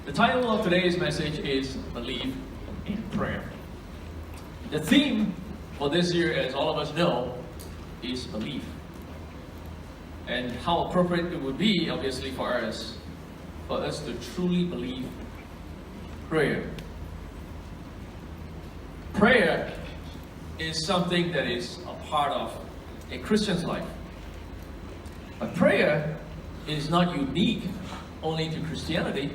The title of today's message is Believe in Prayer. The theme for this year, as all of us know, is belief. And how appropriate it would be, obviously, for us to truly believe prayer. Prayer is something that is a part of a Christian's life. But prayer is not unique only to Christianity,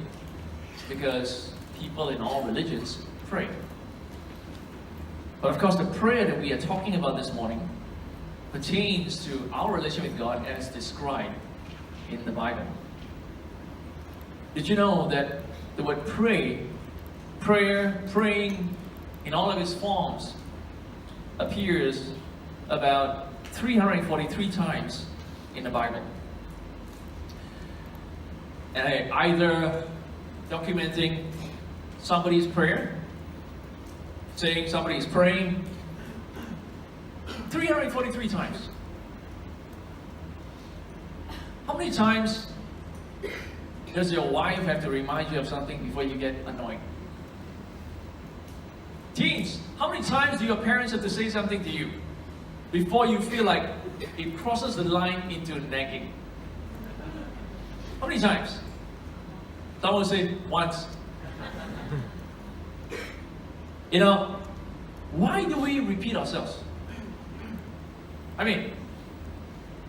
because people in all religions pray. But of course, the prayer that we are talking about this morning pertains to our relationship with God as described in the Bible. Did you know that the word prayer, praying in all of its forms appears about 343 times in the Bible? And either documenting somebody's prayer, saying somebody is praying 343 times. How many times does your wife have to remind you of something before you get annoyed? Teens, how many times do your parents have to say something to you before you feel like it crosses the line into nagging? How many times? Someone will say once. You know, why do we repeat ourselves? I mean,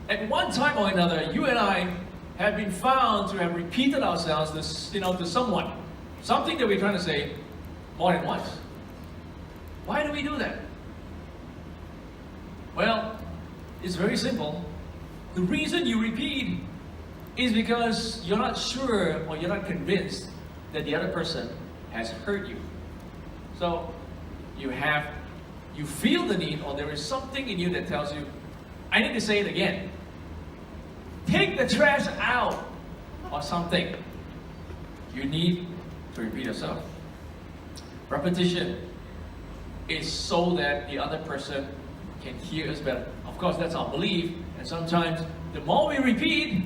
at one time or another, you and I have been found to have repeated ourselves to someone. Something that we're trying to say more than once. Why do we do that? Well, it's very simple. The reason you repeat is because you're not sure or you're not convinced that the other person has heard you. So you feel the need, or there is something in you that tells you, I need to say it again. Take the trash out, or something. You need to repeat yourself. Repetition is so that the other person can hear us better. Of course, that's our belief, and sometimes the more we repeat,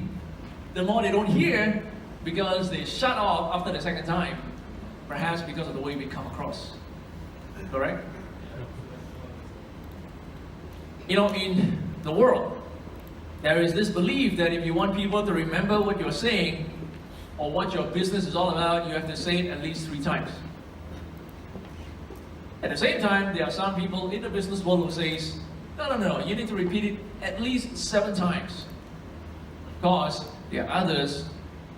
the more they don't hear, because they shut off after the second time, perhaps because of the way we come across. Correct? You know, in the world, there is this belief that if you want people to remember what you're saying or what your business is all about, you have to say it at least 3 times. At the same time, there are some people in the business world who says, no, you need to repeat it at least 7 times. Of course, there are others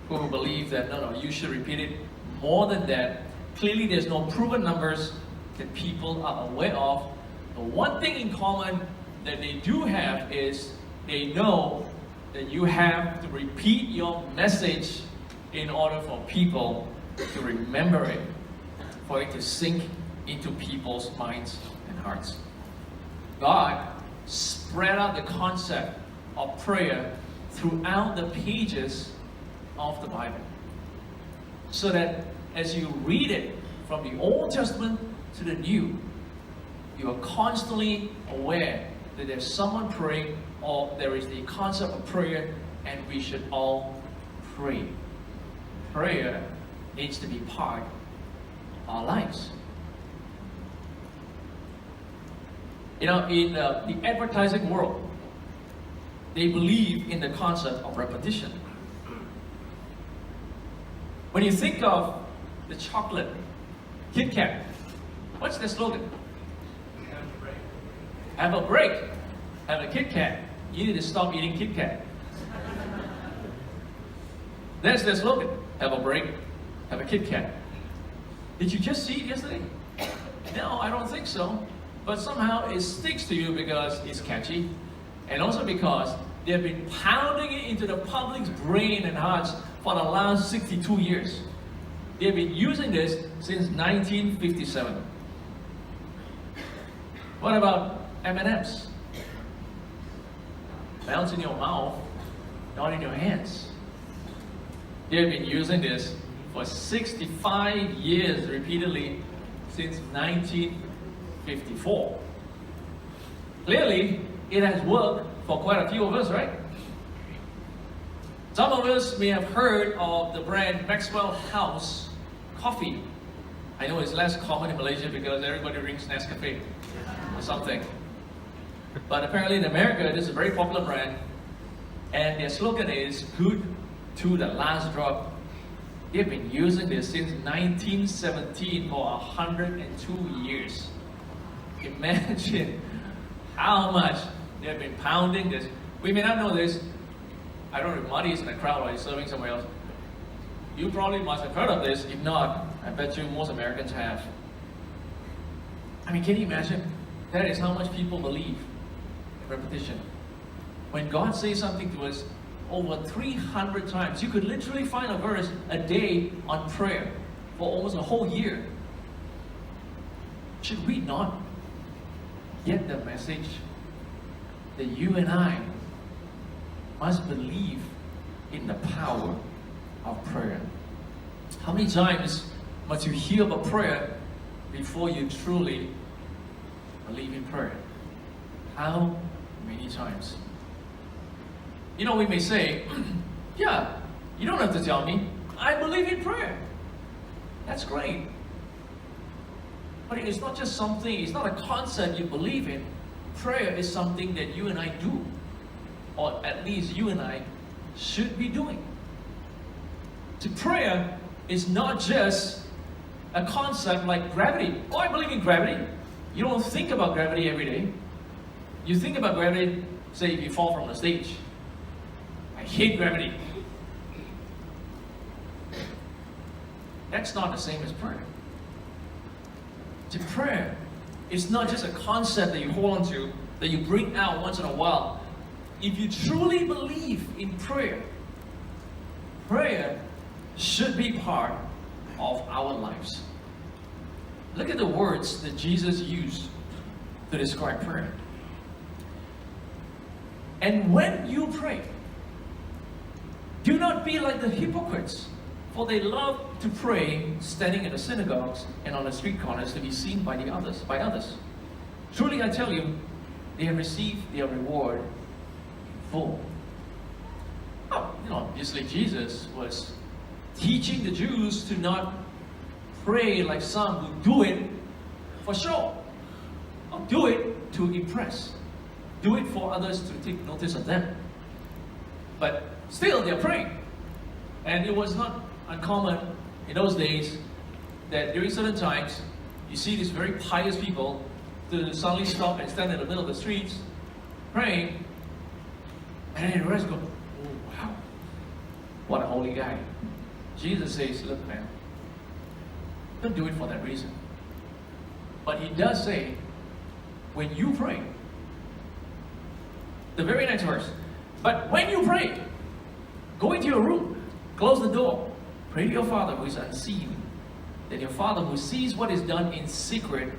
who believe that, no, you should repeat it more than that. Clearly, there's no proven numbers that people are aware of. The one thing in common that they do have is they know that you have to repeat your message in order for people to remember it, for it to sink into people's minds and hearts. God spread out the concept of prayer throughout the pages of the Bible, so that as you read it from the Old Testament to the New, you are constantly aware that there's someone praying, or there is the concept of prayer, and we should all pray. Prayer needs to be part of our lives. You know, in the advertising world, they believe in the concept of repetition. When you think of the chocolate, Kit Kat, what's their slogan? Have a break. Have a Kit Kat. You need to stop eating Kit Kat. That's their slogan. Have a break. Have a Kit Kat. Did you just see it yesterday? No, I don't think so. But somehow it sticks to you because it's catchy, and also because they've been pounding it into the public's brain and hearts for the last 62 years. They've been using this since 1957. What about M&Ms? Melts in your mouth, not in your hands. They've been using this for 65 years repeatedly since 1954. Clearly, it has worked for quite a few of us, right? Some of us may have heard of the brand Maxwell House coffee. I know it's less common in Malaysia because everybody drinks Nescafe or something. But apparently in America, this is a very popular brand. And their slogan is, good to the last drop. They've been using this since 1917 for 102 years. Imagine how much they've been pounding this. We may not know this. I don't know if Marty is in the crowd or he's serving somewhere else. You probably must have heard of this. If not, I bet you most Americans have. I mean, can you imagine? That is how much people believe in repetition. When God says something to us over 300 times, you could literally find a verse a day on prayer for almost a whole year. Should we not get the message that you and I must believe in the power of prayer? How many times must you hear about prayer before you truly believe in prayer? How many times? You know, we may say, yeah, you don't have to tell me. I believe in prayer. That's great. But it's not just something, it's not a concept you believe in. Prayer is something that you and I do. Or at least you and I should be doing. So prayer is not just a concept like gravity. Oh, I believe in gravity. You don't think about gravity every day. You think about gravity, say if you fall from the stage. I hate gravity. That's not the same as prayer. So prayer is not just a concept that you hold on to, that you bring out once in a while. If you truly believe in prayer, prayer should be part of our lives. Look at the words that Jesus used to describe prayer. And when you pray, do not be like the hypocrites, for they love to pray standing in the synagogues and on the street corners to be seen by others. Truly I tell you, they have received their reward in full. Oh, obviously Jesus was teaching the Jews to not pray like some who do it for show, or do it to impress, do it for others to take notice of them. But still, they're praying. And it was not uncommon in those days that during certain times, you see these very pious people to suddenly stop and stand in the middle of the streets praying, and then the rest go, oh wow, what a holy guy. Jesus says, look man, don't do it for that reason. But he does say, when you pray, the very next verse, but when you pray, go into your room, close the door, pray to your Father who is unseen. Then your Father who sees what is done in secret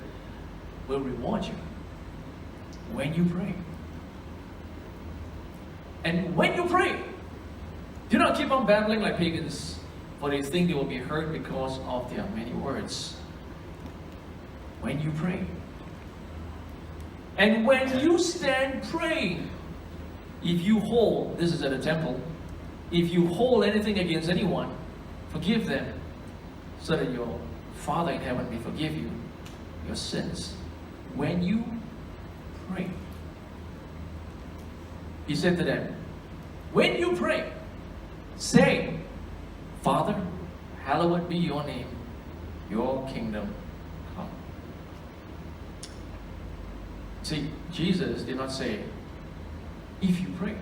will reward you when you pray. And when you pray, do not keep on babbling like pagans, for they think they will be heard because of their many words. When you pray. And when you stand praying, if you hold, this is at a temple, if you hold anything against anyone, forgive them, so that your Father in heaven may forgive you your sins. When you pray. He said to them, when you pray, say, Father, hallowed be your name, your kingdom come. See, Jesus did not say, if you pray.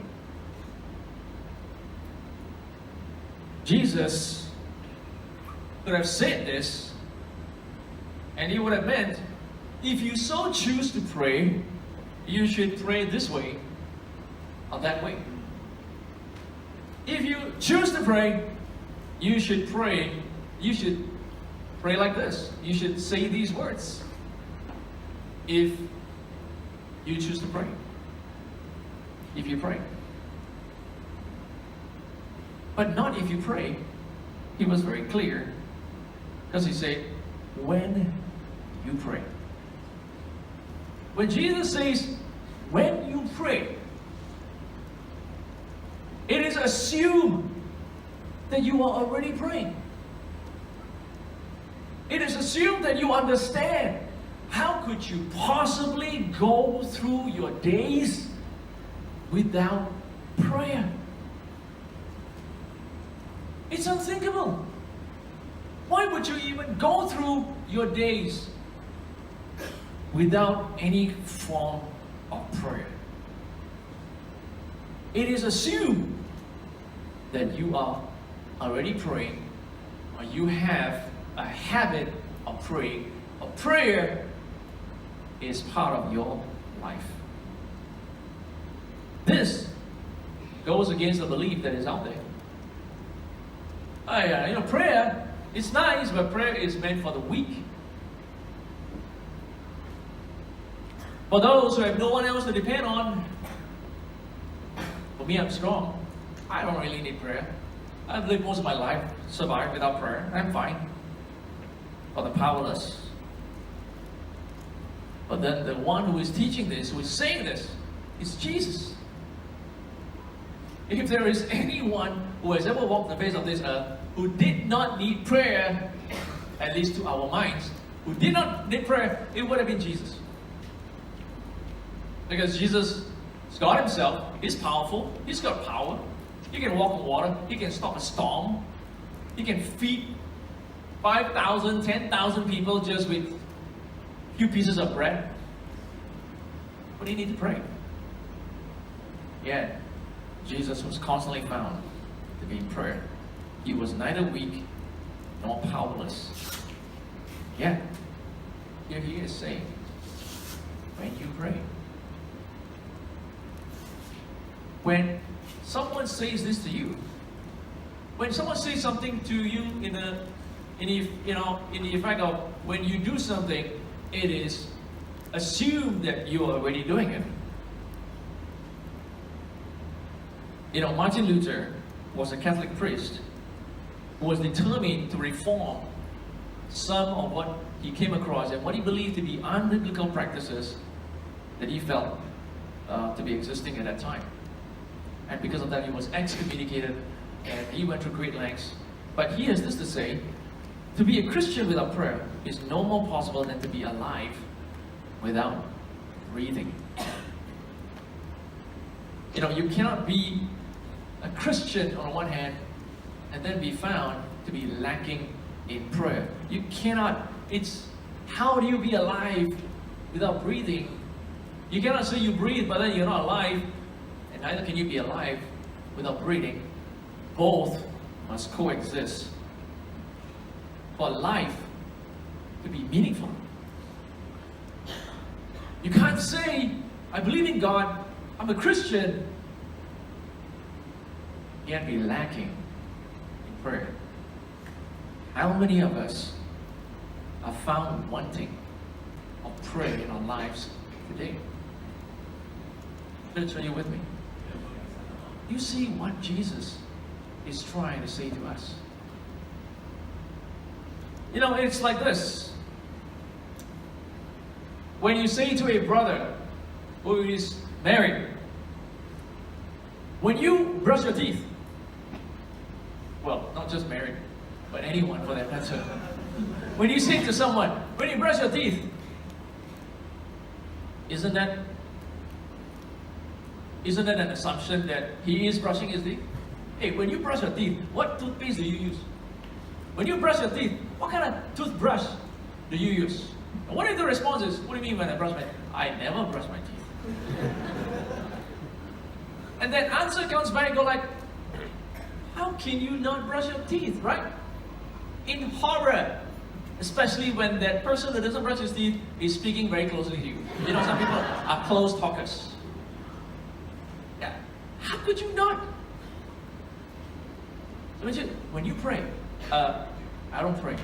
Jesus could have said this, and he would have meant, if you so choose to pray, you should pray this way or that way. If you choose to pray, you should pray like this. You should say these words. If you choose to pray. If you pray. But not if you pray. He was very clear. Because he said, when you pray. When Jesus says, when you pray, it is assumed that you are already praying. It is assumed that you understand. How could you possibly go through your days without prayer? It's unthinkable. Why would you even go through your days without any form of prayer? It is assumed that you are already praying, or you have a habit of praying, or prayer is part of your life. This goes against the belief that is out there. Prayer is nice, but prayer is meant for the weak. For those who have no one else to depend on. For me, I'm strong. I don't really need prayer. I've lived most of my life, survived without prayer. I'm fine. For the powerless. But then the one who is teaching this, who is saying this, is Jesus. If there is anyone who has ever walked the face of this earth who did not need prayer, at least to our minds, who did not need prayer, it would have been Jesus. Because Jesus is God himself, he's powerful, he's got power. He can walk on water, he can stop a storm, he can feed 5,000, 10,000 people just with a few pieces of bread. But he needed to pray. Yet, Jesus was constantly found to be in prayer. He was neither weak nor powerless. Yet, here he is saying, when you pray. When someone says this to you, when someone says something to you in the effect of when you do something, it is assumed that you are already doing it. Martin Luther was a Catholic priest who was determined to reform some of what he came across and what he believed to be unbiblical practices that he felt to be existing at that time. And because of that, he was excommunicated and he went through great lengths. But he has this to say, to be a Christian without prayer is no more possible than to be alive without breathing. You cannot be a Christian on one hand and then be found to be lacking in prayer. You cannot. How do you be alive without breathing? You cannot say you breathe but then you're not alive, and neither can you be alive without breathing. Both must coexist for life to be meaningful. You can't say, I believe in God, I'm a Christian, yet be lacking in prayer. How many of us are found wanting of prayer in our lives today? Church, are you with me? You see what Jesus is trying to say to us. It's like this. When you say to a brother who is married, when you brush your teeth, well, not just married, but anyone for that matter. When you say to someone, when you brush your teeth, isn't that an assumption that he is brushing his teeth? Hey, when you brush your teeth, what toothpaste do you use? When you brush your teeth, what kind of toothbrush do you use? And what if the response is, what do you mean when I brush my teeth? I never brush my teeth. And that answer comes back and go like, how can you not brush your teeth, right? In horror, especially when that person that doesn't brush his teeth is speaking very closely to you. Some people are close talkers. Yeah. How could you not? When you pray, I don't pray.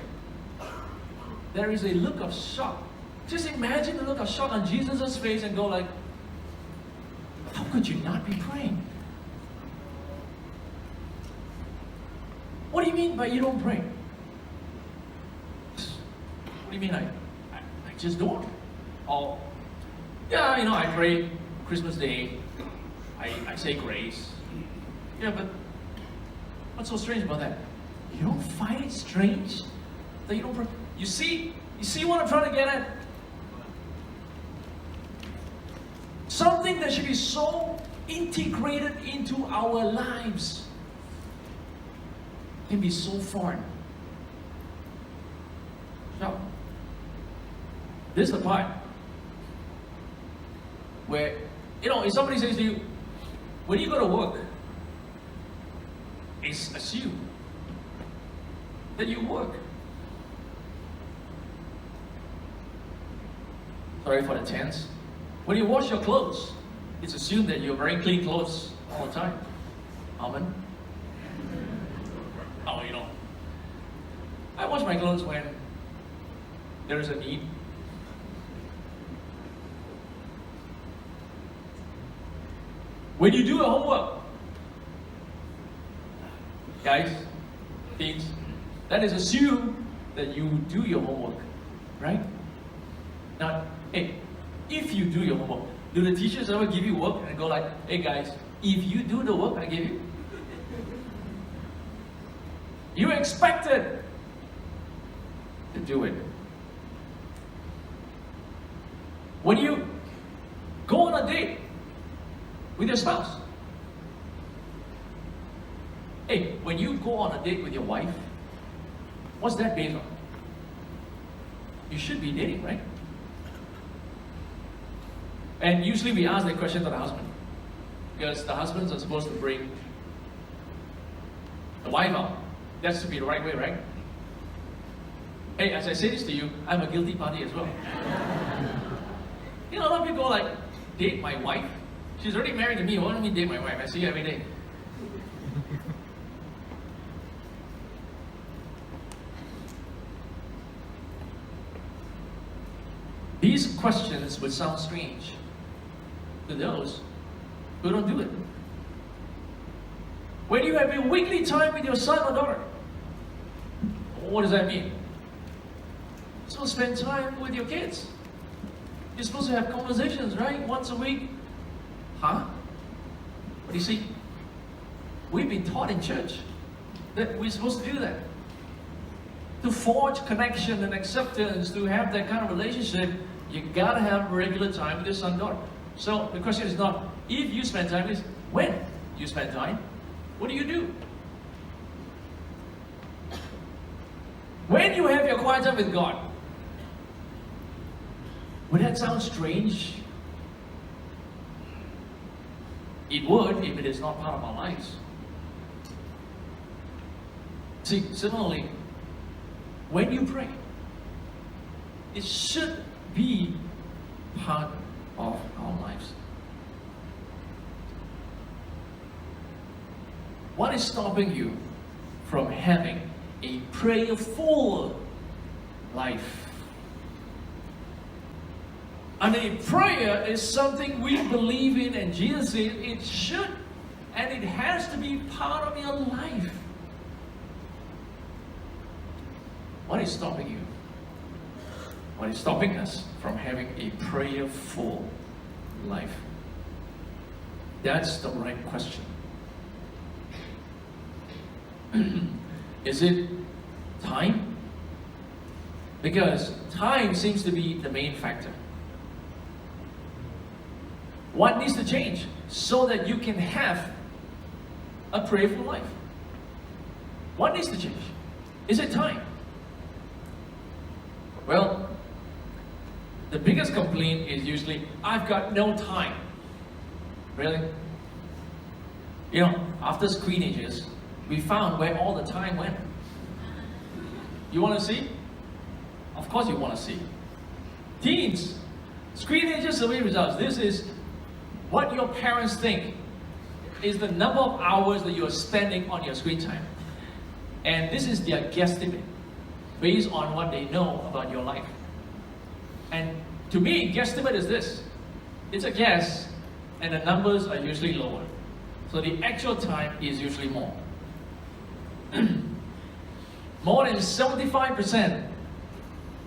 There is a look of shock. Just imagine the look of shock on Jesus' face and go like, how could you not be praying? What do you mean by you don't pray? What do you mean I just don't? Or, I pray Christmas Day. I say grace. Yeah, but what's so strange about that? You don't find it strange that you don't pray? You see what I'm trying to get at? Something that should be so integrated into our lives can be so foreign. Now, this is the part where, if somebody says to you, when you go to work, it's assumed that you work. Sorry for the tense. When you wash your clothes, it's assumed that you're wearing clean clothes all the time. Amen? Oh, I wash my clothes when there is a need. When you do your homework, guys, teens, that is assumed that you do your homework, right? Now, hey, if you do your homework, do the teachers ever give you work and go like, hey guys, if you do the work I gave you, you're expected to do it. When you go on a date with your spouse, hey, when you go on a date with your wife, what's that based on? You should be dating, right? And usually we ask that question to the husband, because the husbands are supposed to bring the wife out. That's to be the right way, right? Hey, as I say this to you, I'm a guilty party as well. A lot of people are like, date my wife? She's already married to me, why don't we date my wife? I see her every day. These questions would sound strange to those who don't do it. When you have a weekly time with your son or daughter, what does that mean? You're supposed to spend time with your kids. You're supposed to have conversations, right? Once a week. Huh? But you see, we've been taught in church that we're supposed to do that. To forge connection and acceptance, to have that kind of relationship, you gotta have regular time with your son and daughter. So the question is not if you spend time, it's when you spend time. What do you do? When you have your quiet time with God, would that sound strange? It would if it is not part of our lives. See, similarly, when you pray, it should be part of our lives. What is stopping you from having a prayerful life? I mean, prayer is something we believe in, and Jesus said it should and it has to be part of your life. What is stopping you? What is stopping us from having a prayerful life? That's the right question. Is it time? Because time seems to be the main factor. What needs to change so that you can have a prayerful life? What needs to change? Is it time? Well, the biggest complaint is usually, I've got no time. Really? You know, after screenages, we found where all the time went. You want to see? Of course you want to see. Teens, screenages survey results. This is what your parents think is the number of hours that you are spending on your screen time. And this is their guesstimate based on what they know about your life. And to me, guesstimate is this. It's a guess, and the numbers are usually lower. So the actual time is usually more. More than 75%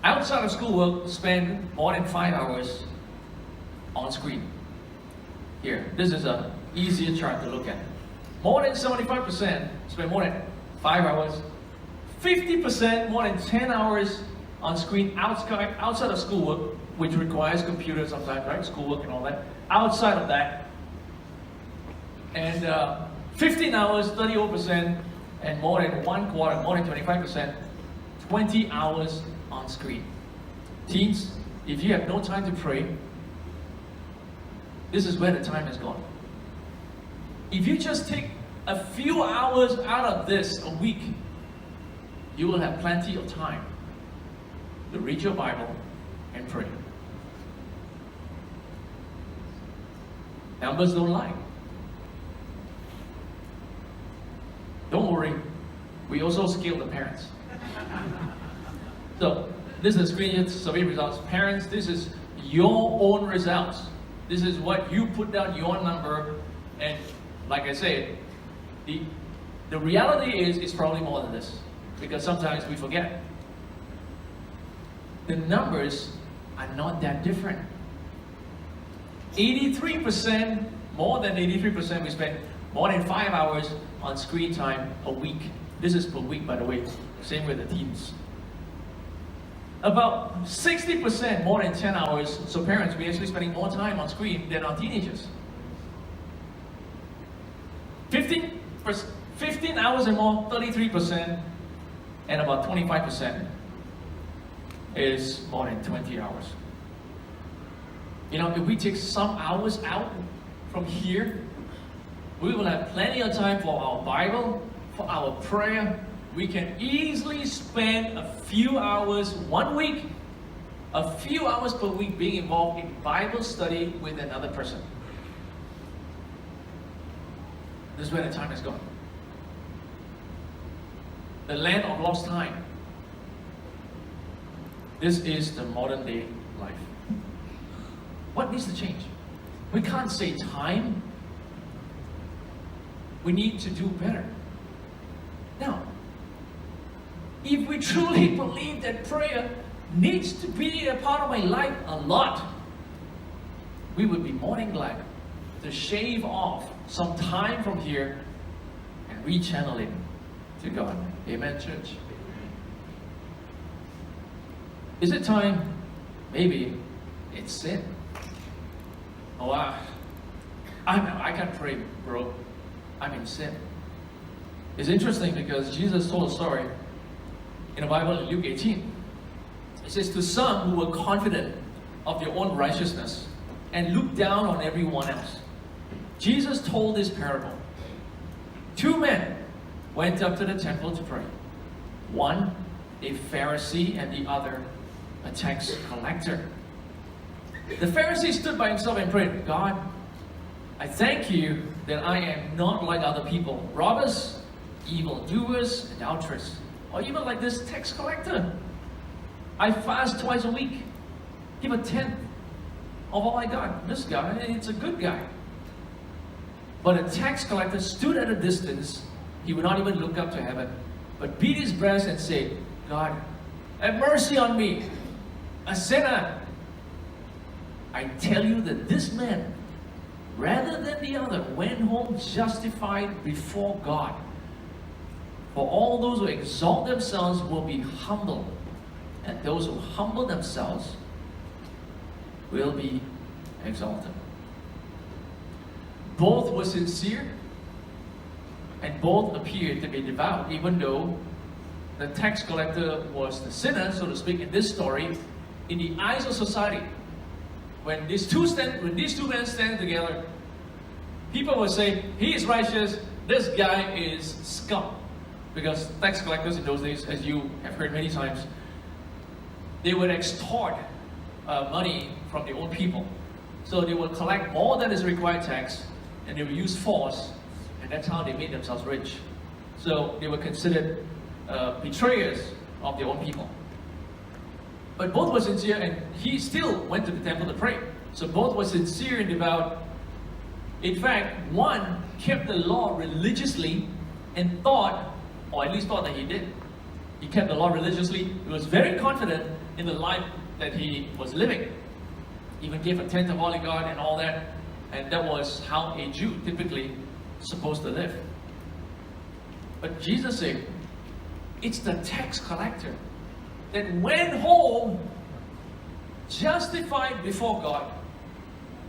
outside of schoolwork spend more than 5 hours on screen. Here, this is an easier chart to look at. More than 75% spend more than 5 hours. 50% more than 10 hours on screen outside of schoolwork, which requires computers sometimes, right? Schoolwork and all that. Outside of that, and 15 hours, 30%, and more than one quarter, more than 25%, 20 hours on screen. Teens, if you have no time to pray, this is where the time has gone. If you just take a few hours out of this a week, you will have plenty of time to read your Bible and pray. Numbers don't lie. Don't worry, we also scale the parents. So, this is screen survey results. Parents, this is your own results. This is what you put down your number, and like I said, the reality is it's probably more than this, because sometimes we forget. The numbers are not that different. 83%, more than 83%, we spend more than 5 hours on screen time a week. This is per week, by the way. Same with the teens. About 60%, more than 10 hours. So parents, we're actually spending more time on screen than our teenagers. 15 hours and more, 33%, and about 25% is more than 20 hours. You know, if we take some hours out from here, we will have plenty of time for our Bible, for our prayer. We can easily spend a few hours one week, a few hours per week being involved in Bible study with another person. This is where the time is gone. The land of lost time. This is the modern day life. What needs to change? We can't say time. We need to do better. Now, if we truly believe that prayer needs to be a part of my life a lot, we would be more than glad to shave off some time from here and rechannel it to God. Amen, church? Is it time? Maybe it's sin. Oh, I can't pray, bro. I'm in sin. It's interesting because Jesus told a story in the Bible in Luke 18. It says, to some who were confident of their own righteousness and looked down on everyone else, Jesus told this parable. 2 men went up to the temple to pray. One, a Pharisee, and the other, a tax collector. The Pharisee stood by himself and prayed, God, I thank you that I am not like other people, robbers, evildoers, adulterers, or even like this tax collector. I fast twice a week, give a tenth of all I got. This guy, it's a good guy. But a tax collector stood at a distance. He would not even look up to heaven, but beat his breast and said, God, have mercy on me, a sinner. I tell you that this man, rather than the other, went home justified before God. For all those who exalt themselves will be humbled, and those who humble themselves will be exalted. Both were sincere, and both appeared to be devout, even though the tax collector was the sinner, so to speak, in this story. In the eyes of society, when these two men stand together, people will say, he is righteous, this guy is scum. Because tax collectors in those days, as you have heard many times, they would extort money from their own people. So they would collect more than is required tax, and they would use force, and that's how they made themselves rich. So they were considered betrayers of their own people. But both were sincere, and he still went to the temple to pray. So both were sincere and devout. In fact, one kept the law religiously and thought, or at least thought that he did. He kept the law religiously. He was very confident in the life that he was living. Even gave a tenth of all he got and all that. And that was how a Jew typically supposed to live. But Jesus said, it's the tax collector. that went home justified before God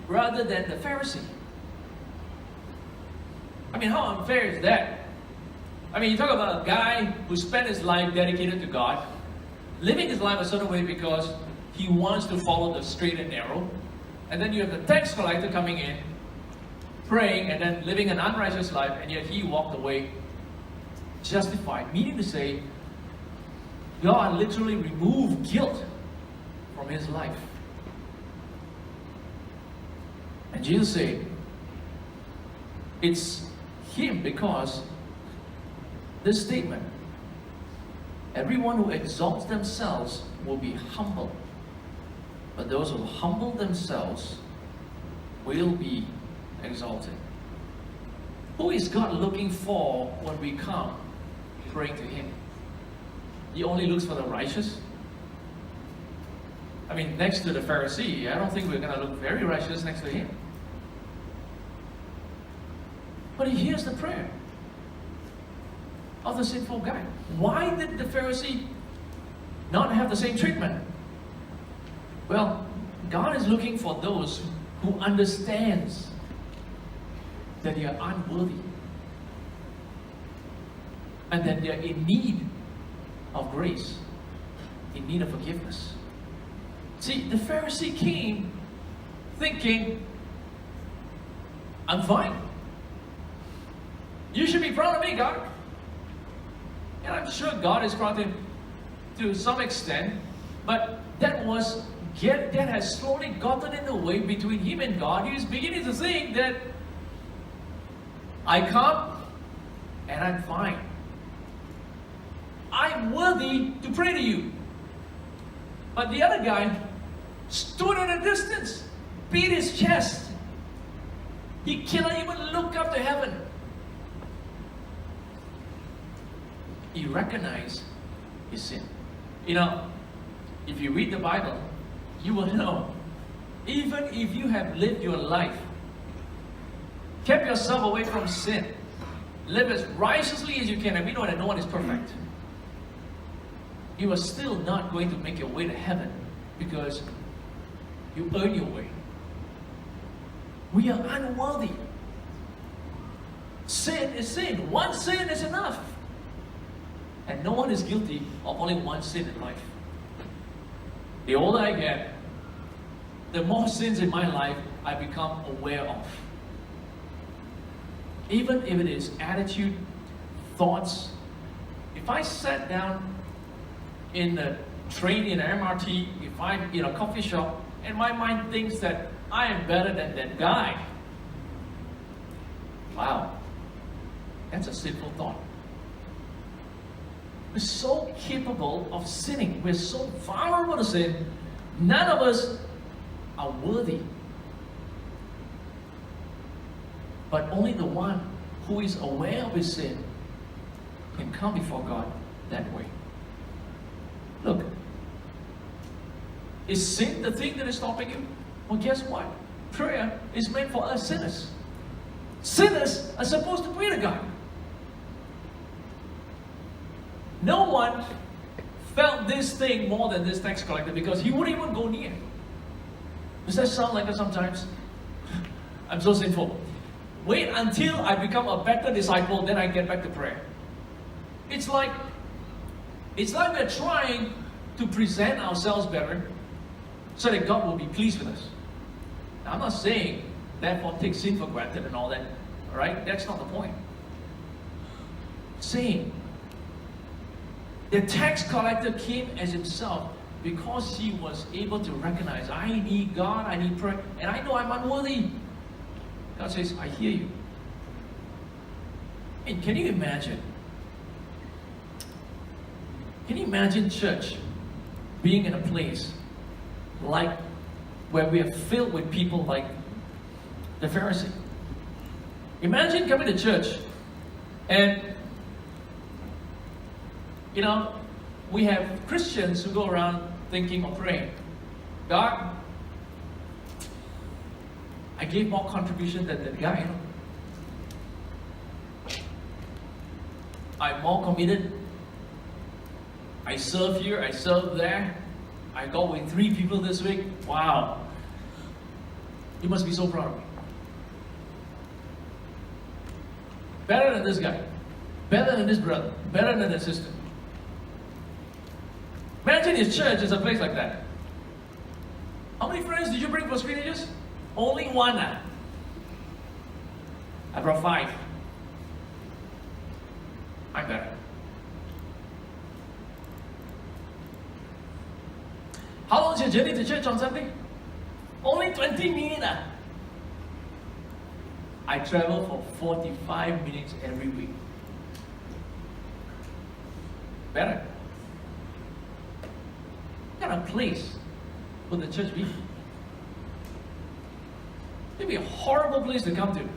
rather than the Pharisee. I mean, how unfair is that? I mean, you talk about a guy who spent his life dedicated to God, living his life a certain way because he wants to follow the straight and narrow. And then you have the tax collector coming in, praying, and then living an unrighteous life, and yet he walked away justified. Meaning to say, God literally removed guilt from his life. And Jesus said, it's him because this statement, everyone who exalts themselves will be humbled, but those who humble themselves will be exalted. Who is God looking for when we come praying to him? He only looks for the righteous. I mean, next to the Pharisee, I don't think we're going to look very righteous next to him. But he hears the prayer of the sinful guy. Why did the Pharisee not have the same treatment? Well, God is looking for those who understands that they are unworthy and that they are in need of grace, in need of forgiveness. See, the Pharisee came thinking, I'm fine. You should be proud of me, God. And I'm sure God is proud of him to some extent, but that has slowly gotten in the way between him and God. He is beginning to think that I come and I'm fine. I'm worthy to pray to you. But the other guy stood at a distance, beat his chest. He cannot even look up to heaven. He recognized his sin. You know, if you read the Bible, you will know, even if you have lived your life, kept yourself away from sin, live as righteously as you can, and we know that no one is perfect, you are still not going to make your way to heaven because you earn your way. We are unworthy. Sin is sin. One sin is enough. And no one is guilty of only one sin in life. The older I get, the more sins in my life I become aware of. Even if it is attitude, thoughts. If I sat down in the train, in an MRT, if I'm in a coffee shop, and my mind thinks that I am better than that guy, wow, that's a sinful thought. We're so capable of sinning. We're so vulnerable to sin. None of us are worthy. But only the one who is aware of his sin can come before God that way. Look, is sin the thing that is stopping you? Well, guess what? Prayer is meant for us sinners. Sinners are supposed to pray to God. No one felt this thing more than this tax collector because he wouldn't even go near. Does that sound like that sometimes? I'm so sinful. Wait until I become a better disciple, then I get back to prayer. It's like we're trying to present ourselves better so that God will be pleased with us. Now, I'm not saying, therefore, take sin for granted and all that. All right? That's not the point. Saying, the tax collector came as himself because he was able to recognize, I need God, I need prayer, and I know I'm unworthy. God says, I hear you. And can you imagine? Can you imagine church being in a place like where we are filled with people like the Pharisee? Imagine coming to church and you know, we have Christians who go around thinking or praying, God, I gave more contribution than that guy. I'm more committed. I serve here, I serve there. I got with 3 people this week. Wow. You must be so proud of me. Better than this guy. Better than this brother. Better than this sister. Imagine his church is a place like that. How many friends did you bring for screenages? Only 1. I brought 5. I'm better. How long is your journey to church on Sunday? Only 20 minutes. I travel for 45 minutes every week. Better. What kind of place would the church be? It'd be a horrible place to come to.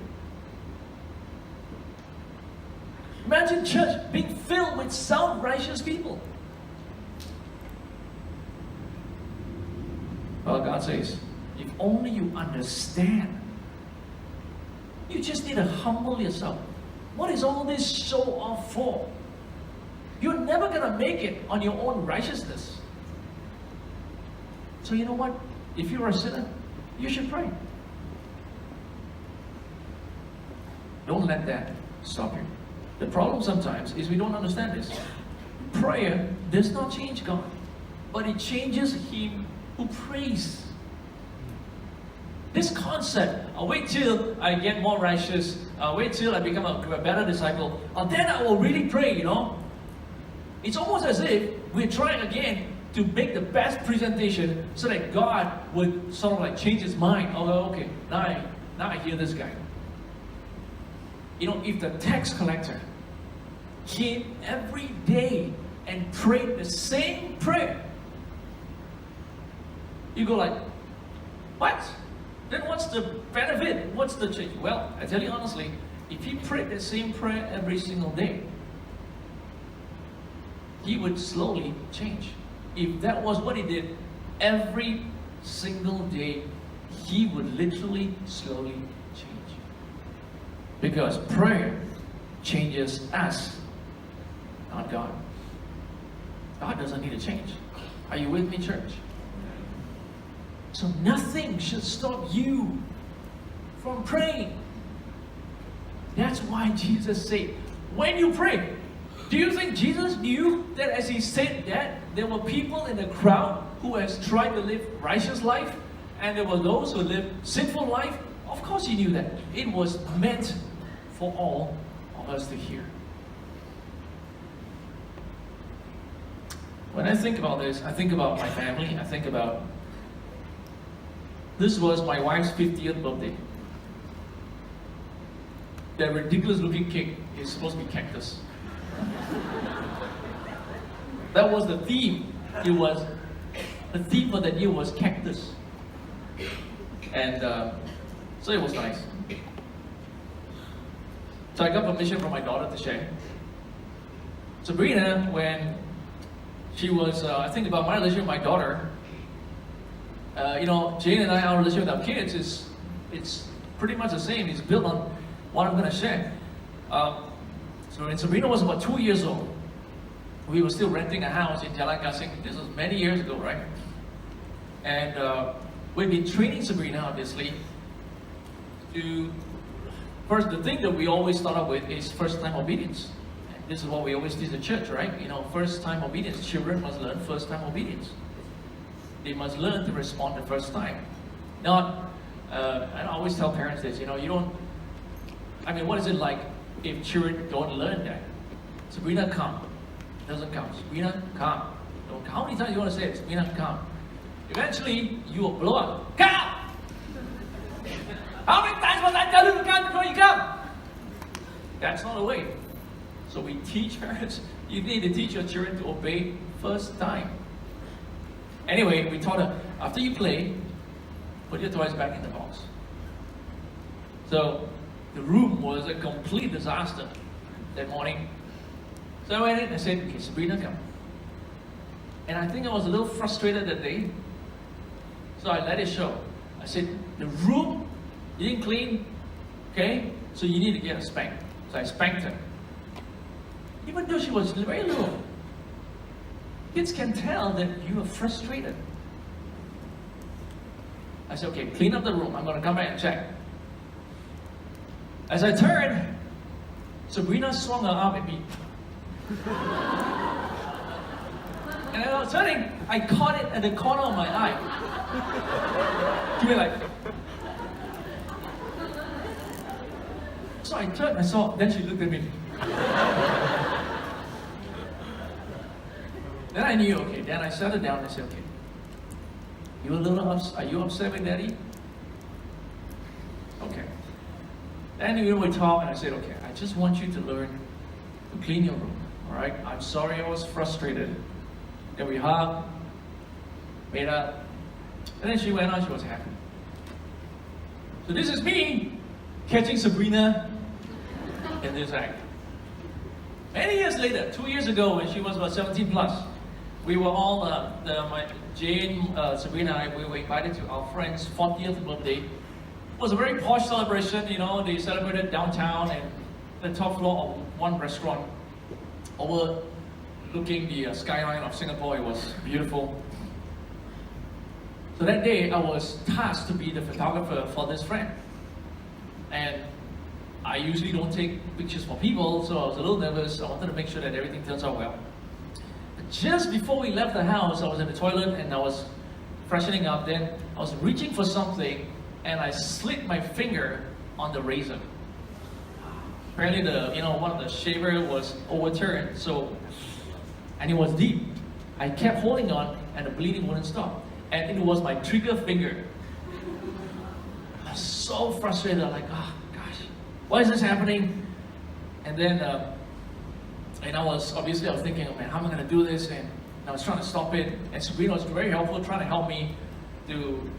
Imagine church being filled with self-righteous people. Well, God says, if only you understand, you just need to humble yourself. What is all this show off for? You're never going to make it on your own righteousness. So you know what? If you're a sinner, you should pray. Don't let that stop you. The problem sometimes is we don't understand this. Prayer does not change God, but it changes Him who prays. This concept, I'll wait till I get more righteous, I'll wait till I become a better disciple, and then I will really pray, you know. It's almost as if we're trying again to make the best presentation so that God would sort of like change His mind. Oh, okay, now I hear this guy. You know, if the tax collector came every day and prayed the same prayer, you go like, what? Then what's the benefit? What's the change? Well, I tell you honestly, if he prayed the same prayer every single day, he would slowly change. If that was what he did every single day, he would literally slowly change. Because prayer changes us, not God. God doesn't need to change. Are you with me, church? So nothing should stop you from praying. That's why Jesus said, when you pray, do you think Jesus knew that as he said that, there were people in the crowd who has tried to live righteous life, and there were those who lived sinful life? Of course he knew that. It was meant for all of us to hear. When I think about this, I think about my family, I think about this was my wife's 50th birthday. That ridiculous looking cake is supposed to be cactus. That was the theme. The theme for that year was cactus. And so it was nice. So I got permission from my daughter to share. Sabrina, when she was, I think about my relationship with my daughter, Jane and I, our relationship with our kids it's pretty much the same. It's built on what I'm going to share. So when Sabrina was about 2 years old, we were still renting a house in Jalan Kasing. This was many years ago, right? And we've been training Sabrina, obviously, to first, the thing that we always start off with is first-time obedience. And this is what we always teach the church, right? You know, first-time obedience. Children must learn first-time obedience. They must learn to respond the first time. Not, I always tell parents this, what is it like if children don't learn that? Sabrina, come. Doesn't come. Sabrina, come. Don't come. How many times you want to say it? Sabrina, come. Eventually, you will blow up. Come! How many times must I tell you to come before you come? That's not the way. So we teach parents, you need to teach your children to obey first time. Anyway, we taught her, after you play, put your toys back in the box. So the room was a complete disaster that morning. So I went in and I said, okay, Sabrina, come. And I think I was a little frustrated that day. So I let it show. I said, the room, you didn't clean, okay? So you need to get a spank. So I spanked her. Even though she was very little. kids can tell that you are frustrated. I said, okay, clean up the room. I'm going to come back and check. As I turned, Sabrina swung her arm at me. And as I was turning, I caught it at the corner of my eye. She went like... So I turned, I saw, then she looked at me. Then I knew, okay, then I sat her down and I said, okay, are you upset with Daddy? Okay. Then we talked and I said, okay, I just want you to learn to clean your room, alright? I'm sorry I was frustrated. Then we hugged, made up, and then she went on, she was happy. So this is me catching Sabrina in this act. Many years later, 2 years ago when she was about 17 plus, we were all, Jane, Sabrina and I, we were invited to our friend's 40th birthday. It was a very posh celebration, you know, they celebrated downtown and the top floor of one restaurant overlooking the skyline of Singapore. It was beautiful. So that day, I was tasked to be the photographer for this friend. And I usually don't take pictures for people, so I was a little nervous. I wanted to make sure that everything turns out well. But just before we left the house, I was in the toilet and I was freshening up. Then I was reaching for something and I slid my finger on the razor. Apparently one of the shaver was overturned, and it was deep. I kept holding on and the bleeding wouldn't stop. And it was my trigger finger. I was so frustrated, I'm like, oh gosh, why is this happening? And then, I was thinking, oh man, how am I going to do this? And I was trying to stop it. And Sabrina was very helpful, trying to help me to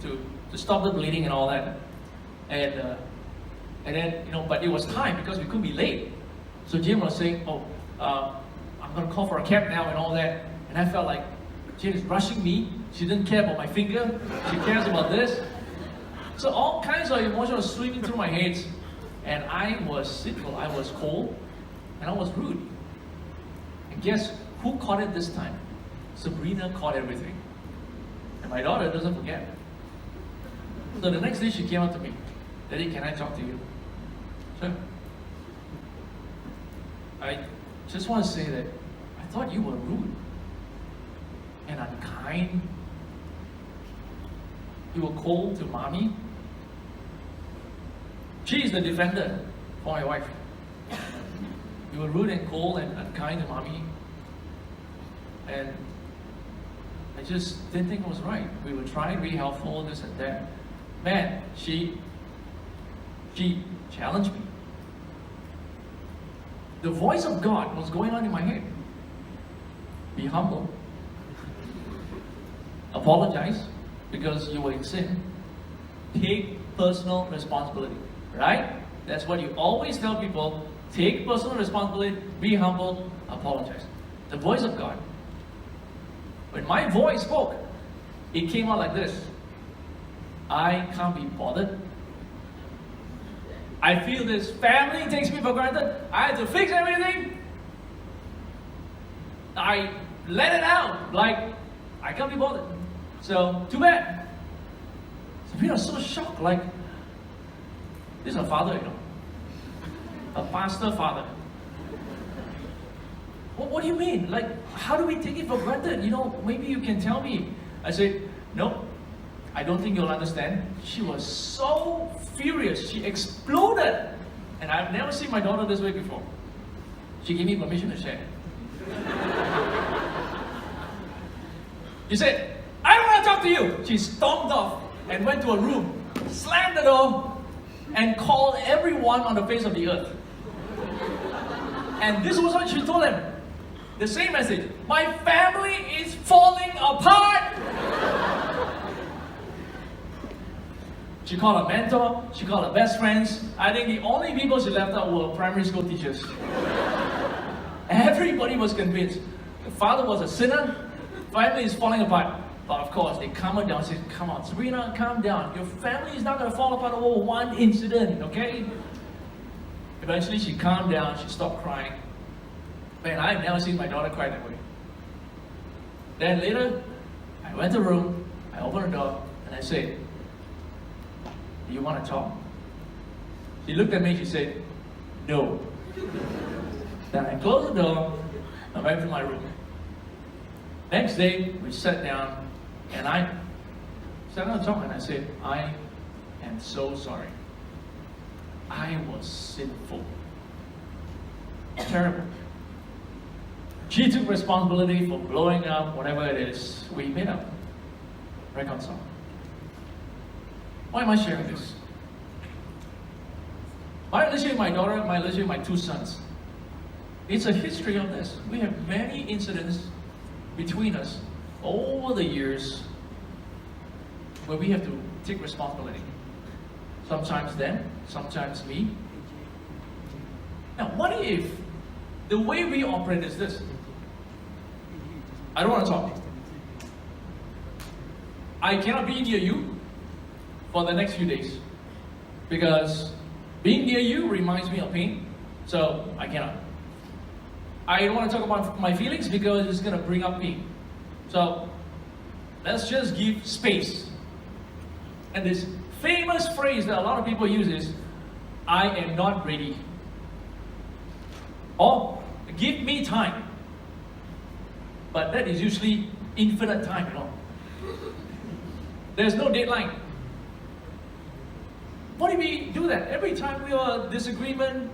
stop the bleeding and all that. And then, but it was time because we couldn't be late. So Jim was saying, I'm going to call for a cab now and all that. And I felt like Jane is rushing me. She didn't care about my finger. She cares about this. So all kinds of emotions were sweeping through my head. And I was sinful, I was cold, and I was rude. And guess who caught it this time? Sabrina caught everything. And my daughter doesn't forget. So the next day she came up to me. Daddy, can I talk to you? Sure. I just want to say that I thought you were rude and unkind. You were cold to mommy. She is the defender for my wife. You were rude and cold and unkind to mommy. And I just didn't think it was right. We were trying to be helpful, this and that. Man, she challenged me. The voice of God was going on in my head. Be humble. Apologize because you were in sin. Take personal responsibility. Right? That's what you always tell people. Take personal responsibility, be humble, apologize. The voice of God. When my voice spoke, it came out like this. I can't be bothered. I feel this family takes me for granted. I have to fix everything. I let it out. Like, I can't be bothered. So, too bad. So people are so shocked. Like, this is a father, a pastor father. What do you mean? Like, how do we take it for granted? Maybe you can tell me. I said, no, I don't think you'll understand. She was so furious. She exploded. And I've never seen my daughter this way before. She gave me permission to share. She said, I don't want to talk to you. She stormed off and went to a room, slammed the door, and called everyone on the face of the earth. And this was what she told them. The same message. My family is falling apart. She called her mentor, she called her best friends. I think the only people she left out were primary school teachers. Everybody was convinced. The father was a sinner, family is falling apart. But of course, they calm her down and said, come on, Sabrina, calm down. Your family is not going to fall apart over one incident, okay? Eventually, she calmed down, she stopped crying. Man, I've never seen my daughter cry that way. Then later, I went to the room, I opened the door, and I said, do you want to talk? She looked at me, she said, no. Then I closed the door, I went to my room. Next day, we sat down, and I sat down to talk, and I said, I am so sorry. I was sinful. Terrible. She took responsibility for blowing up, whatever it is. We made up. Reconcile. Why am I sharing this? My relationship with my daughter, my relationship with my 2 sons. It's a history of this. We have many incidents between us over the years where we have to take responsibility. Sometimes them, sometimes me. Now, what if the way we operate is this? I don't want to talk. I cannot be near you for the next few days because being near you reminds me of pain, so I cannot. I don't want to talk about my feelings because it's going to bring up pain. So let's just give space. And this famous phrase that a lot of people use is, I am not ready. Or, give me time. But that is usually infinite time, you know. There's no deadline. Why do we do that? Every time we are in disagreement,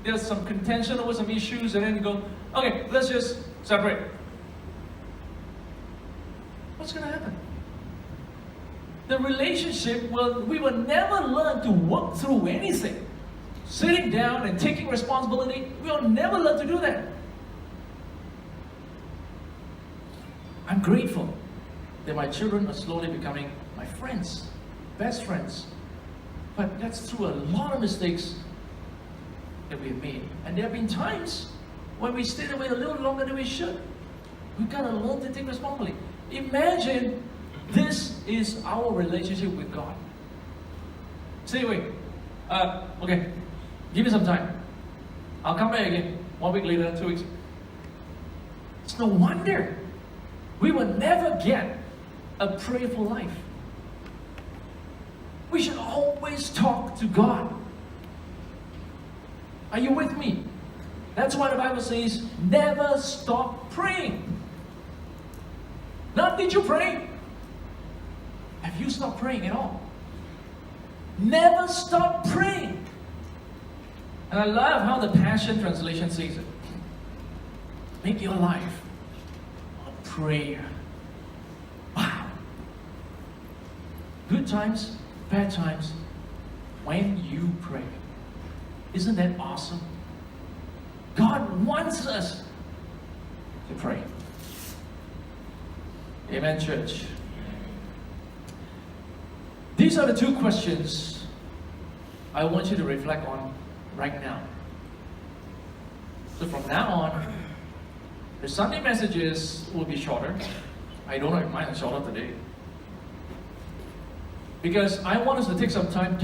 there's some contention over some issues, and then you go, okay, let's just separate. What's going to happen? The relationship, we will never learn to work through anything. Sitting down and taking responsibility, we will never learn to do that. I'm grateful that my children are slowly becoming my friends, best friends. But that's through a lot of mistakes that we've made. And there have been times when we stayed away a little longer than we should. We've got to learn to take responsibility. Imagine this is our relationship with God. Stay away. Okay, give me some time. I'll come back again. 1 week later, 2 weeks. It's no wonder we will never get a prayerful life. We should always talk to God. Are you with me? That's why the Bible says, never stop praying. Not did you pray? Have you stopped praying at all? Never stop praying. And I love how the Passion Translation says it. Make your life a prayer. Wow. Good times, bad times, when you pray. Isn't that awesome? God wants us to pray. Amen, church. These are the 2 questions I want you to reflect on right now. So from now on, the Sunday messages will be shorter. I don't know if mine is shorter today. Because I want us to take some time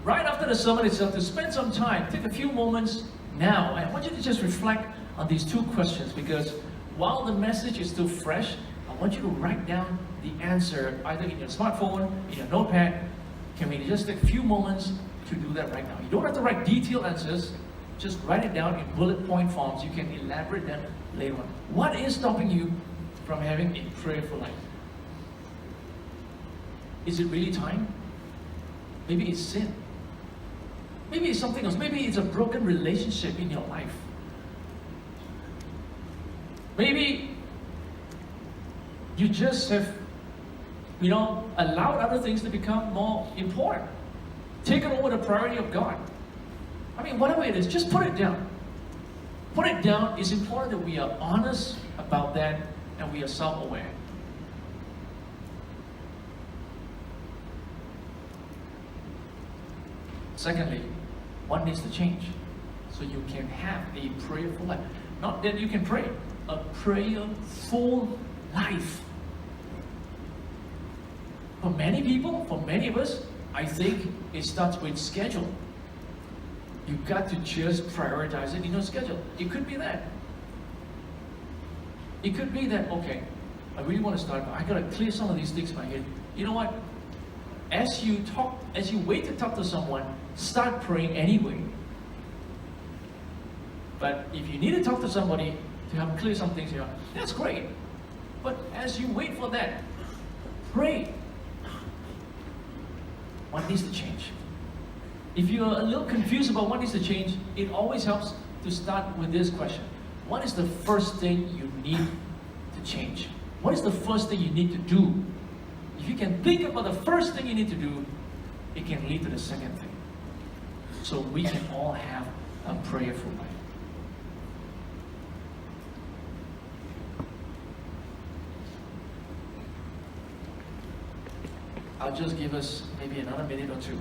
right after the sermon itself, to spend some time, take a few moments now. I want you to just reflect on these 2 questions, because while the message is still fresh, I want you to write down the answer either in your smartphone, in your notepad. Can we just take a few moments to do that right now? You don't have to write detailed answers, just write it down in bullet point forms. You can elaborate them later on. What is stopping you from having a prayerful life? Is it really time? Maybe it's sin. Maybe it's something else. Maybe it's a broken relationship in your life. Maybe you just have, allowed other things to become more important. Taken over the priority of God. I mean, whatever it is, just put it down. Put it down. It's important that we are honest about that and we are self-aware. Secondly, what needs to change so you can have a prayerful life? Not that you can pray, a prayerful life. For many people, for many of us, I think it starts with schedule. You've got to just prioritize it in your schedule. It could be that. It could be that, okay, I really want to start, but I gotta clear some of these things in my head. You know what? As you wait to talk to someone, start praying anyway. But if you need to talk to somebody to help clear some things here, that's great. But as you wait for that, pray. What needs to change? If you're a little confused about what needs to change, it always helps to start with this question. What is the first thing you need to change? What is the first thing you need to do? If you can think about the first thing you need to do, it can lead to the second thing. So we can all have a prayerful life. I'll just give us maybe another minute or two.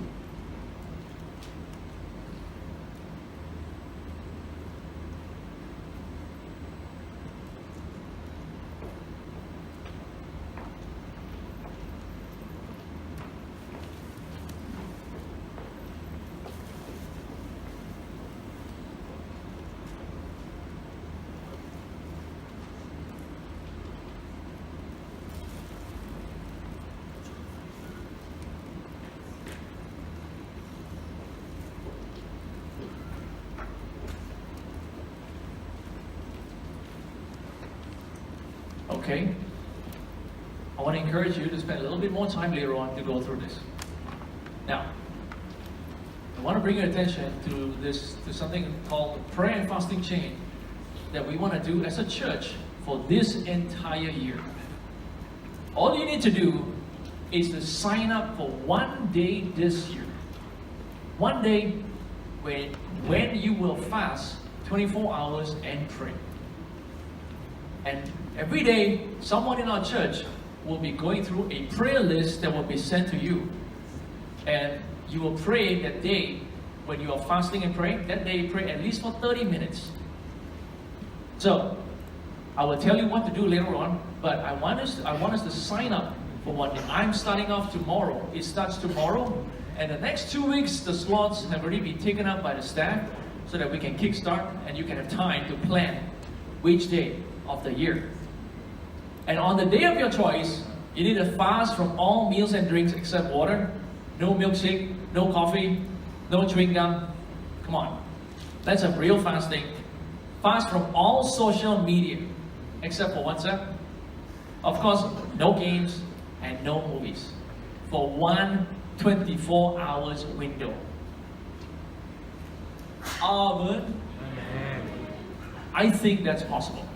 Okay? I want to encourage you to spend a little bit more time later on to go through this. Now, I want to bring your attention to something called the prayer and fasting chain that we want to do as a church for this entire year. All you need to do is to sign up for one day this year. One day when you will fast 24 hours and pray. And every day, someone in our church will be going through a prayer list that will be sent to you. And you will pray that day, when you are fasting and praying, that day pray at least for 30 minutes. So, I will tell you what to do later on, but I want us to sign up for one day. I'm starting off tomorrow. It starts tomorrow, and the next 2 weeks, the slots have already been taken up by the staff so that we can kickstart and you can have time to plan which day of the year. And on the day of your choice, you need to fast from all meals and drinks except water. No milkshake, no coffee, no chewing gum. Come on. That's a real fasting. Fast from all social media except for WhatsApp. Of course, no games and no movies for one 24 hours window. Amen. I think that's possible.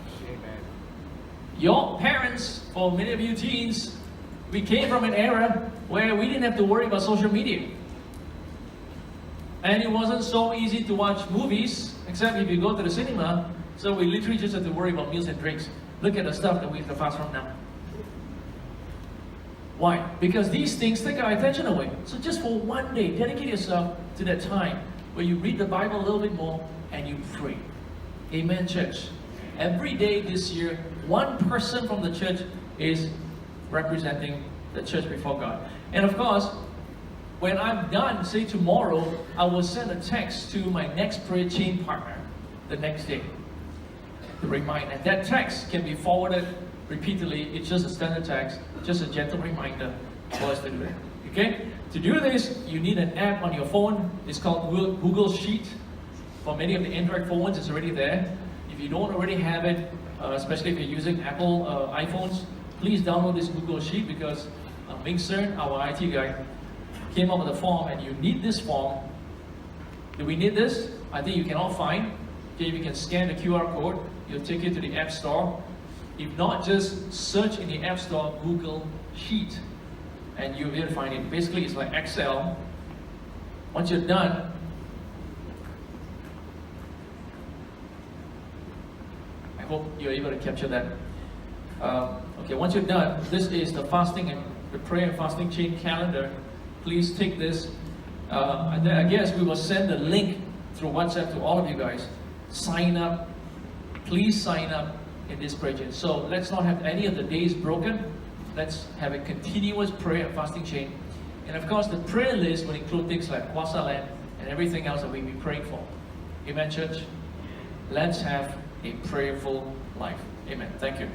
Your parents, for many of you teens, we came from an era where we didn't have to worry about social media. And it wasn't so easy to watch movies, except if you go to the cinema. So we literally just had to worry about meals and drinks. Look at the stuff that we have to fast from now. Why? Because these things take our attention away. So just for one day, dedicate yourself to that time where you read the Bible a little bit more and you pray. Amen, church. Every day this year, one person from the church is representing the church before God. And of course, when I'm done, say tomorrow, I will send a text to my next prayer chain partner the next day to remind. And that text can be forwarded repeatedly. It's just a standard text, just a gentle reminder for us to do that. Okay? To do this, you need an app on your phone. It's called Google Sheet. For many of the Android phones, it's already there. If you don't already have it, especially if you're using Apple iPhones, please download this Google Sheet because Vincent, our IT guy, came up with a form and you need this form. Do we need this? I think you can all find. Okay, if you can scan the QR code, you'll take you to the App Store. If not, just search in the App Store Google Sheet and you'll be able to find it. Basically, it's like Excel. Once you're done, I hope you're able to capture that. Okay, once you're done, this is the fasting and the prayer and fasting chain calendar. Please take this. I guess we will send the link through WhatsApp to all of you guys. Sign up. Please sign up in this prayer chain. So let's not have any of the days broken. Let's have a continuous prayer and fasting chain. And of course, the prayer list will include things like Kuasa Land and everything else that we'll be praying for. Amen, church? Let's have a prayerful life. Amen. Thank you.